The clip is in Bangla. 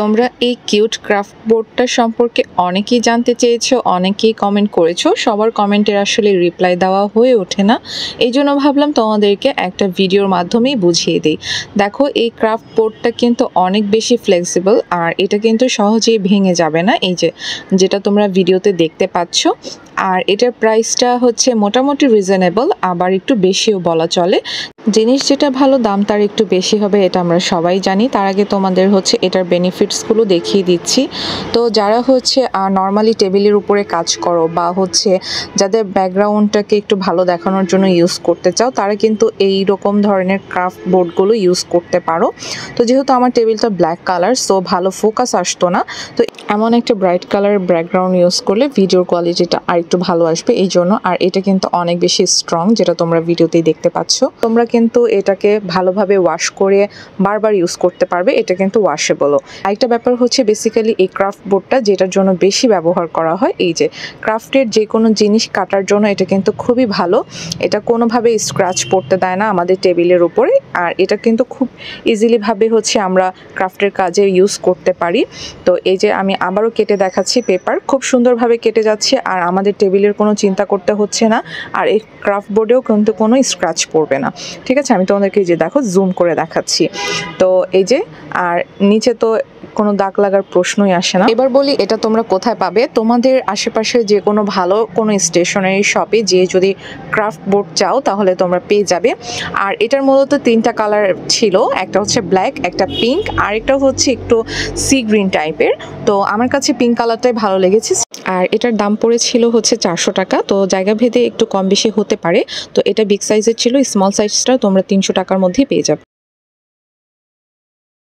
তোমরা এই কিউট ক্রাফট বোর্ডটা সম্পর্কে অনেকেই জানতে চেয়েছো, অনেকেই কমেন্ট করেছো। সবার কমেন্টের আসলে রিপ্লাই দেওয়া হয়ে ওঠে না, এই জন্য ভাবলাম তোমাদেরকে একটা ভিডিওর মাধ্যমেই বুঝিয়ে দিই। দেখো, এই ক্রাফট বোর্ডটা কিন্তু অনেক বেশি ফ্লেক্সিবল, আর এটা কিন্তু সহজেই ভেঙে যাবে না, এই যেটা তোমরা ভিডিওতে দেখতে পাচ্ছ। আর এটার প্রাইসটা হচ্ছে মোটামুটি রিজনেবল, আবার একটু বেশিও বলা চলে। জিনিস যেটা ভালো, দাম তার একটু বেশি হবে, এটা আমরা সবাই জানি। তার আগে তোমাদের হচ্ছে এটার বেনিফিটসগুলো দেখিয়ে দিচ্ছি। তো যারা হচ্ছে নর্মালি টেবিলের উপরে কাজ করো, বা হচ্ছে যাদের ব্যাকগ্রাউন্ডটাকে একটু ভালো দেখানোর জন্য ইউজ করতে চাও, তারা কিন্তু এই রকম ধরনের ক্রাফট বোর্ডগুলো ইউজ করতে পারো। তো যেহেতু আমার টেবিলটা ব্ল্যাক কালার, সো ভালো ফোকাস আসতো না, তো এমন একটা ব্রাইট কালারের ব্যাকগ্রাউন্ড ইউজ করলে ভিডিওর কোয়ালিটিটা আর একটু ভালো আসবে, এই জন্য। আর এটা কিন্তু অনেক বেশি স্ট্রং, যেটা তোমরা ভিডিওতেই দেখতে পাচ্ছ। তোমরা কিন্তু এটাকে ভালোভাবে ওয়াশ করে বারবার ইউজ করতে পারবে, এটা কিন্তু ওয়াশেবলও। আরেকটা ব্যাপার হচ্ছে, বেসিক্যালি এই ক্রাফট বোর্ডটা যেটার জন্য বেশি ব্যবহার করা হয়, এই যে ক্রাফটের যে কোনো জিনিস কাটার জন্য এটা কিন্তু খুবই ভালো। এটা কোনোভাবে স্ক্র্যাচ পড়তে দেয় না আমাদের টেবিলের উপরে, আর এটা কিন্তু খুব ইজিলিভাবে হচ্ছে আমরা ক্রাফটের কাজে ইউজ করতে পারি। তো এই যে আমি আবারও কেটে দেখাচ্ছি, পেপার খুব সুন্দরভাবে কেটে যাচ্ছে, আর আমাদের টেবিলের কোনো চিন্তা করতে হচ্ছে না। আর এই ক্রাফট বোর্ডেও কিন্তু কোনো স্ক্র্যাচ পড়বে না। ঠিক আছে, আমি তোমাদেরকে এই যে দেখো জুম করে দেখাচ্ছি। তো এই যে, আর নিচে তো কোনো দাগ লাগার প্রশ্নই আসে না। এবার বলি, এটা তোমরা কোথায় পাবে? তোমাদের আশেপাশে যে কোনো ভালো কোনো স্টেশনারি শপে যে যদি ক্রাফট বোর্ড চাও, তাহলে তোমরা পেয়ে যাবে। আর এটার মূলত 3টা কালার ছিল, একটা হচ্ছে ব্ল্যাক, একটা পিঙ্ক, আর একটা হচ্ছে একটু সি গ্রিন টাইপের। তো আমার কাছে পিঙ্ক কালারটাই ভালো লেগেছে। আর এটার দাম পড়েছিল হচ্ছে 400 টাকা। তো জায়গা ভেদে একটু কম বেশি হতে পারে। তো এটা বিগ সাইজের ছিল, স্মল সাইজটা তোমরা 300 টাকার মধ্যেই পেয়ে যাবে।